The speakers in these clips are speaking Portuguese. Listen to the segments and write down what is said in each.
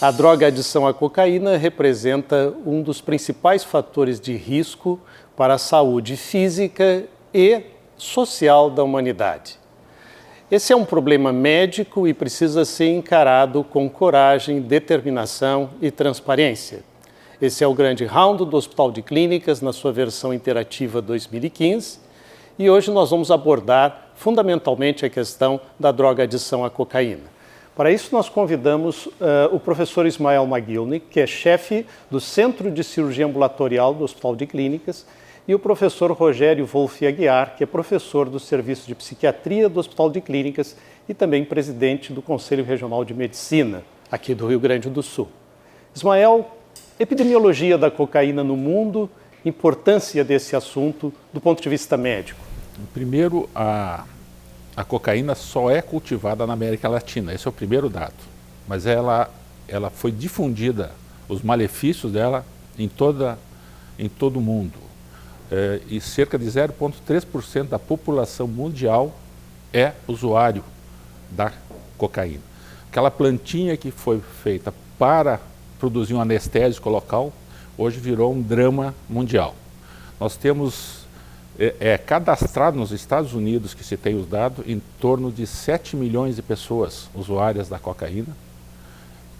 A droga-adição à cocaína representa um dos principais fatores de risco para a saúde física e social da humanidade. Esse é um problema médico e precisa ser encarado com coragem, determinação e transparência. Esse é o grande round do Hospital de Clínicas na sua versão interativa 2015 e hoje nós vamos abordar fundamentalmente a questão da droga-adição à cocaína. Para isso nós convidamos o professor Ismael Maguilny, que é chefe do Centro de Cirurgia Ambulatorial do Hospital de Clínicas, e o professor Rogério Wolff Aguiar, que é professor do Serviço de Psiquiatria do Hospital de Clínicas e também presidente do Conselho Regional de Medicina, aqui do Rio Grande do Sul. Ismael, epidemiologia da cocaína no mundo, importância desse assunto do ponto de vista médico. Primeiro, a cocaína só é cultivada na América Latina, esse é o primeiro dado. Mas ela foi difundida, os malefícios dela, em todo o mundo. E cerca de 0,3% da população mundial é usuário da cocaína. Aquela plantinha que foi feita para produzir um anestésico local, hoje virou um drama mundial. Nós temos cadastrado nos Estados Unidos, que se tem os dados, em torno de 7 milhões de pessoas usuárias da cocaína,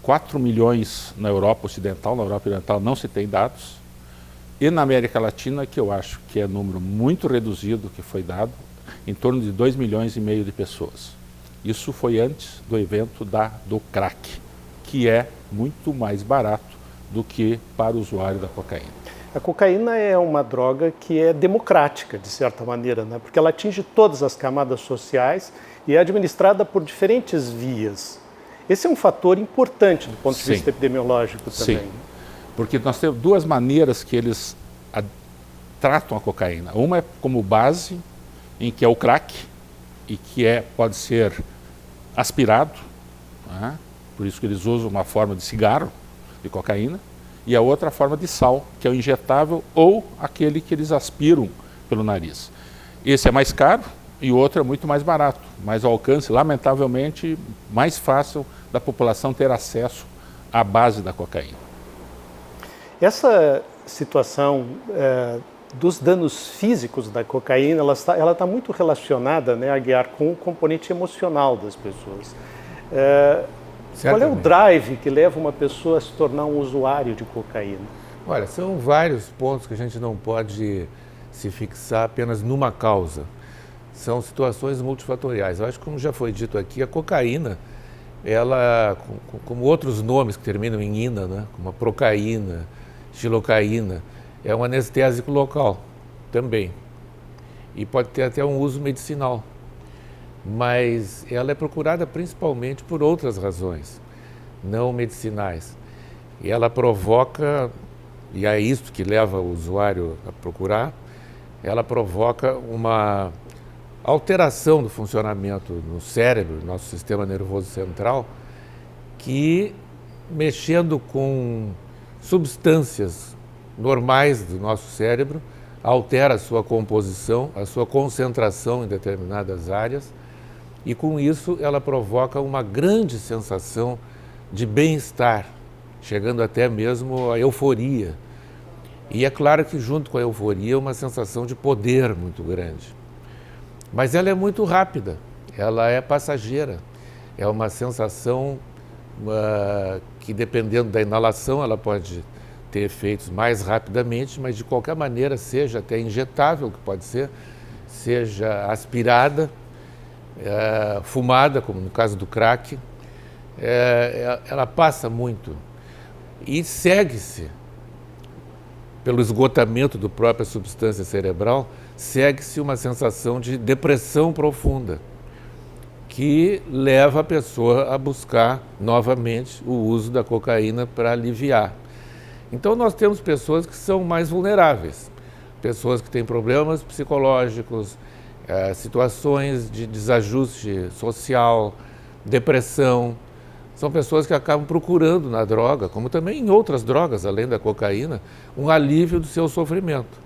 4 milhões na Europa Ocidental, na Europa Oriental não se tem dados, e na América Latina, que eu acho que é um número muito reduzido que foi dado, em torno de 2,5 milhões de pessoas. Isso foi antes do evento do crack, que é muito mais barato do que para o usuário da cocaína. A cocaína é uma droga que é democrática, de certa maneira, né? Porque ela atinge todas as camadas sociais e é administrada por diferentes vias. Esse é um fator importante do ponto de vista epidemiológico também. Sim. Porque nós temos duas maneiras que eles tratam a cocaína. Uma é como base, em que é o crack, e que pode ser aspirado, né? Por isso que eles usam uma forma de cigarro de cocaína, e a outra forma de sal, que é o injetável ou aquele que eles aspiram pelo nariz. Esse é mais caro e o outro é muito mais barato, mas o alcance, lamentavelmente, mais fácil da população ter acesso à base da cocaína. Essa situação dos danos físicos da cocaína, ela está muito relacionada, né, Aguiar, com o componente emocional das pessoas. Qual é o drive que leva uma pessoa a se tornar um usuário de cocaína? Olha, são vários pontos que a gente não pode se fixar apenas numa causa. São situações multifatoriais. Eu acho que, como já foi dito aqui, a cocaína, ela, como outros nomes que terminam em ina, né, como a procaína, xilocaína, é um anestésico local também. E pode ter até um uso medicinal. Mas ela é procurada principalmente por outras razões, não medicinais. E ela provoca, e é isso que leva o usuário a procurar, ela provoca uma alteração do funcionamento no cérebro, no nosso sistema nervoso central, que, mexendo com substâncias normais do nosso cérebro, altera a sua composição, a sua concentração em determinadas áreas, e com isso ela provoca uma grande sensação de bem-estar, chegando até mesmo à euforia. E é claro que junto com a euforia uma sensação de poder muito grande. Mas ela é muito rápida, ela é passageira, é uma sensação que, dependendo da inalação, ela pode ter efeitos mais rapidamente, mas de qualquer maneira, seja até injetável, que pode ser, seja aspirada, fumada, como no caso do crack, ela passa muito e segue-se pelo esgotamento da própria substância cerebral, segue-se uma sensação de depressão profunda, que leva a pessoa a buscar novamente o uso da cocaína para aliviar. Então nós temos pessoas que são mais vulneráveis, pessoas que têm problemas psicológicos, situações de desajuste social, depressão. São pessoas que acabam procurando na droga, como também em outras drogas, além da cocaína, um alívio do seu sofrimento.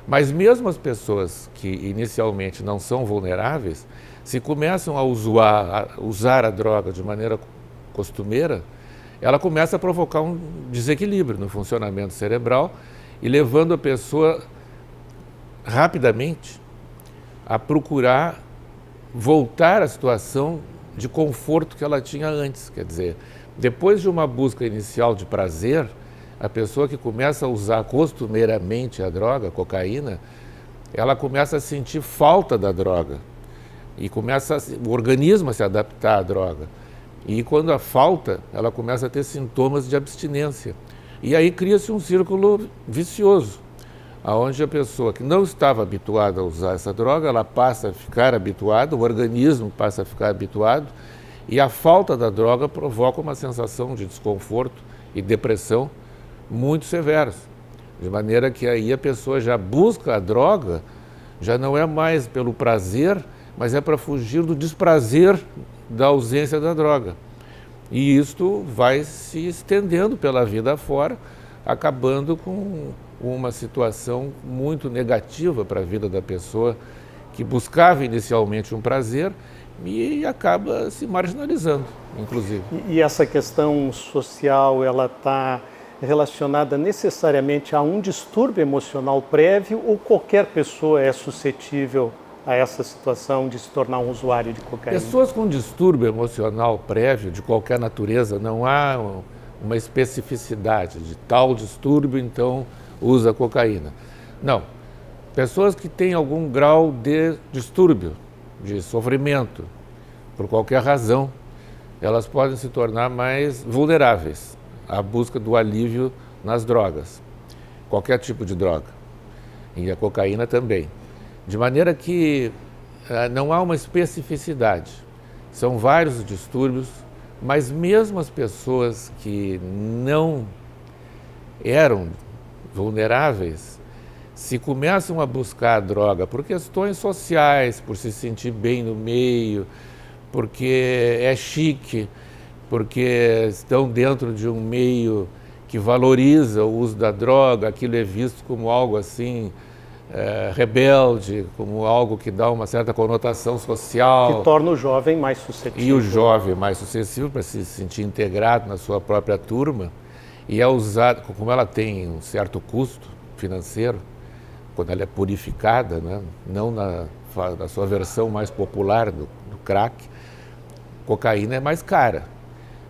Mas mesmo as pessoas que inicialmente não são vulneráveis, se começam a usar a droga de maneira costumeira, ela começa a provocar um desequilíbrio no funcionamento cerebral e levando a pessoa rapidamente a procurar voltar à situação de conforto que ela tinha antes. Quer dizer, depois de uma busca inicial de prazer, a pessoa que começa a usar costumeiramente a droga, a cocaína, ela começa a sentir falta da droga e começa o organismo a se adaptar à droga. E quando a falta, ela começa a ter sintomas de abstinência. E aí cria-se um círculo vicioso, onde a pessoa que não estava habituada a usar essa droga, ela passa a ficar habituada, o organismo passa a ficar habituado, e a falta da droga provoca uma sensação de desconforto e depressão muito severos. De maneira que aí a pessoa já busca a droga, já não é mais pelo prazer, mas é para fugir do desprazer da ausência da droga. E isto vai se estendendo pela vida afora, acabando com uma situação muito negativa para a vida da pessoa que buscava inicialmente um prazer e acaba se marginalizando, inclusive. E essa questão social, ela está relacionada necessariamente a um distúrbio emocional prévio ou qualquer pessoa é suscetível a essa situação de se tornar um usuário de cocaína? Pessoas com distúrbio emocional prévio, de qualquer natureza, não há uma especificidade de tal distúrbio, então usa cocaína. Não. Pessoas que têm algum grau de distúrbio, de sofrimento, por qualquer razão, elas podem se tornar mais vulneráveis à busca do alívio nas drogas, qualquer tipo de droga, e a cocaína também. De maneira que não há uma especificidade, são vários distúrbios, mas mesmo as pessoas que não eram vulneráveis, se começam a buscar a droga por questões sociais, por se sentir bem no meio, porque é chique, porque estão dentro de um meio que valoriza o uso da droga, aquilo é visto como algo assim, rebelde, como algo que dá uma certa conotação social. Que torna o jovem mais suscetível. E o jovem mais suscetível para se sentir integrado na sua própria turma. E é usado, como ela tem um certo custo financeiro, quando ela é purificada, né? Não na sua versão mais popular do crack, cocaína é mais cara.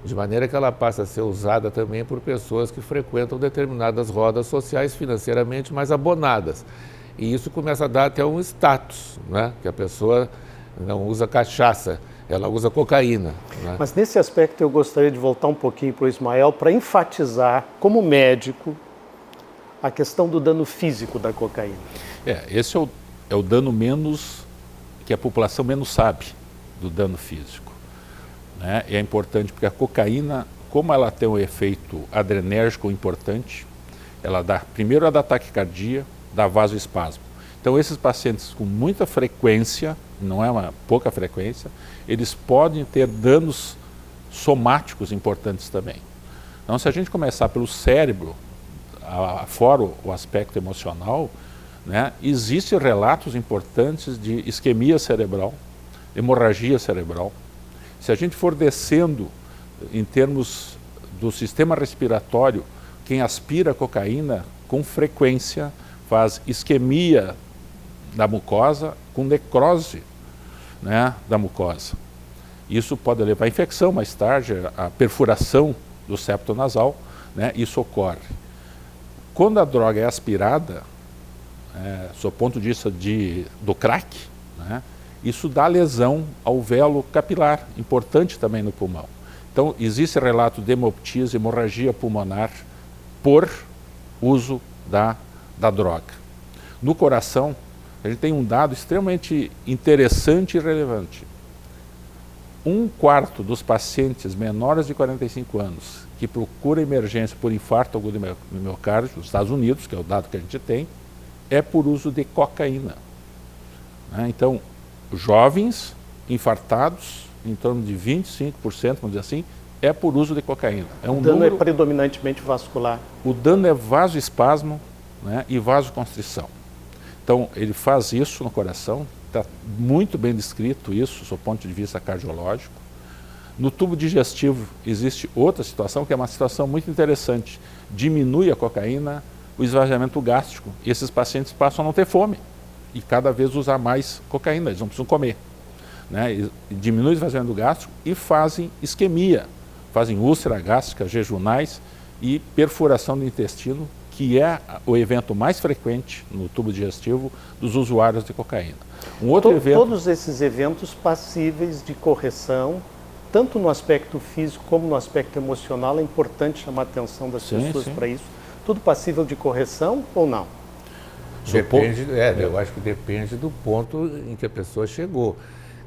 De maneira que ela passa a ser usada também por pessoas que frequentam determinadas rodas sociais financeiramente mais abonadas. E isso começa a dar até um status, né? Que a pessoa não usa cachaça, ela usa cocaína. Né? Mas nesse aspecto eu gostaria de voltar um pouquinho para o Ismael para enfatizar, como médico, a questão do dano físico da cocaína. Esse é o dano que a população menos sabe do dano físico. Né? E é importante porque a cocaína, como ela tem um efeito adrenérgico importante, primeiro ela dá taquicardia, dá vasoespasmo. Então esses pacientes com muita frequência, não é uma pouca frequência, eles podem ter danos somáticos importantes também. Então se a gente começar pelo cérebro, fora o aspecto emocional, né, existem relatos importantes de isquemia cerebral, hemorragia cerebral. Se a gente for descendo em termos do sistema respiratório, quem aspira cocaína com frequência faz isquemia da mucosa com necrose, né, da mucosa. Isso pode levar a infecção mais tarde, a perfuração do septo nasal, né, isso ocorre. Quando a droga é aspirada, do ponto de vista do crack, né, isso dá lesão ao velo capilar, importante também no pulmão. Então, existe relato de hemoptise, hemorragia pulmonar, por uso da droga. No coração, a gente tem um dado extremamente interessante e relevante. 1/4 dos pacientes menores de 45 anos que procuram emergência por infarto agudo do miocárdio, nos Estados Unidos, que é o dado que a gente tem, é por uso de cocaína. Né? Então, jovens infartados, em torno de 25%, vamos dizer assim, é por uso de cocaína. O dano é predominantemente vascular. O dano é vasoespasmo, né, e vasoconstrição. Então, ele faz isso no coração, está muito bem descrito isso, do ponto de vista cardiológico, No tubo digestivo existe outra situação que é uma situação muito interessante. Diminui a cocaína, o esvaziamento gástrico, e esses pacientes passam a não ter fome e cada vez usar mais cocaína, eles não precisam comer. Né? E diminui o esvaziamento gástrico e fazem isquemia, fazem úlcera gástrica, jejunais e perfuração do intestino, que é o evento mais frequente no tubo digestivo dos usuários de cocaína. Um outro evento... Todos esses eventos passíveis de correção, tanto no aspecto físico como no aspecto emocional, é importante chamar a atenção das pessoas para isso. Tudo passível de correção ou não? Depende, eu acho que depende do ponto em que a pessoa chegou.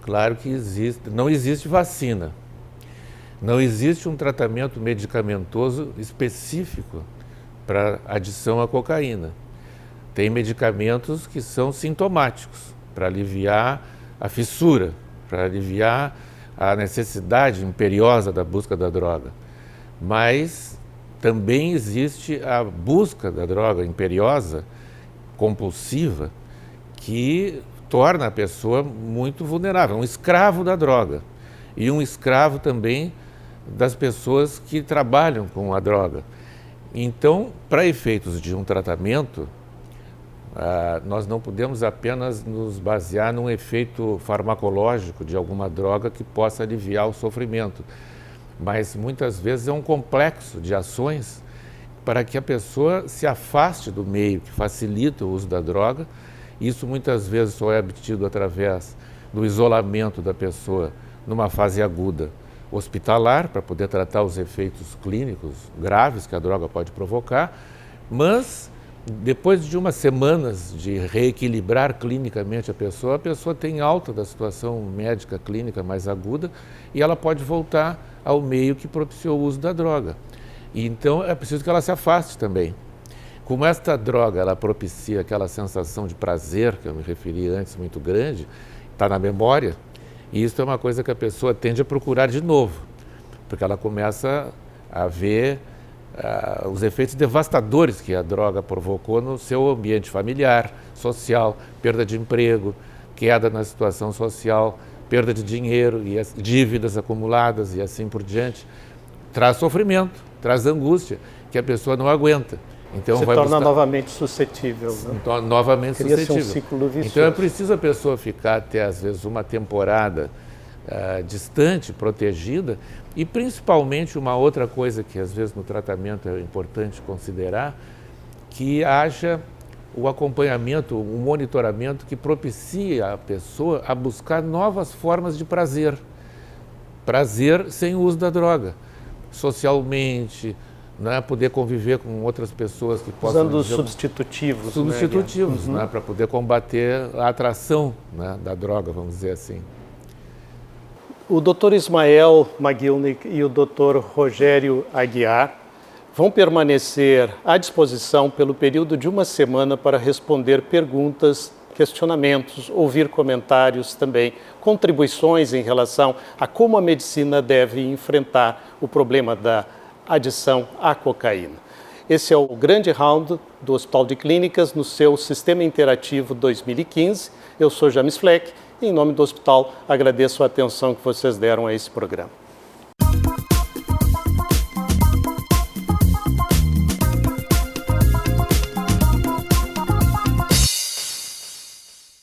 Claro que não existe vacina, não existe um tratamento medicamentoso específico para adição à cocaína. Tem medicamentos que são sintomáticos, para aliviar a fissura, para aliviar a necessidade imperiosa da busca da droga. Mas também existe a busca da droga imperiosa, compulsiva, que torna a pessoa muito vulnerável, um escravo da droga. E um escravo também das pessoas que trabalham com a droga. Então, para efeitos de um tratamento, nós não podemos apenas nos basear num efeito farmacológico de alguma droga que possa aliviar o sofrimento, mas muitas vezes é um complexo de ações para que a pessoa se afaste do meio que facilita o uso da droga. Isso muitas vezes só é obtido através do isolamento da pessoa numa fase aguda hospitalar, para poder tratar os efeitos clínicos graves que a droga pode provocar, mas depois de umas semanas de reequilibrar clinicamente a pessoa tem alta da situação médica clínica mais aguda e ela pode voltar ao meio que propiciou o uso da droga. E então é preciso que ela se afaste também. Como esta droga ela propicia aquela sensação de prazer, que eu me referi antes, muito grande, está na memória, e isso é uma coisa que a pessoa tende a procurar de novo, porque ela começa a ver os efeitos devastadores que a droga provocou no seu ambiente familiar, social, perda de emprego, queda na situação social, perda de dinheiro e as dívidas acumuladas e assim por diante. Traz sofrimento, traz angústia, que a pessoa não aguenta. Então, se torna novamente suscetível. Né? Novamente suscetível. Um ciclo vicioso. Então é preciso a pessoa ficar até às vezes uma temporada distante, protegida, e principalmente uma outra coisa que às vezes no tratamento é importante considerar, que haja o acompanhamento, o monitoramento que propicia a pessoa a buscar novas formas de prazer. Prazer sem o uso da droga, socialmente, né, poder conviver com outras pessoas que possam... Usando substitutivos. Substitutivos, né, para poder combater a atração, né, da droga, vamos dizer assim. O Dr. Ismael Magilnik e o Dr. Rogério Aguiar vão permanecer à disposição pelo período de uma semana para responder perguntas, questionamentos, ouvir comentários também, contribuições em relação a como a medicina deve enfrentar o problema da adição à cocaína. Esse é o grande round do Hospital de Clínicas no seu Sistema Interativo 2015. Eu sou James Fleck e, em nome do hospital, agradeço a atenção que vocês deram a esse programa.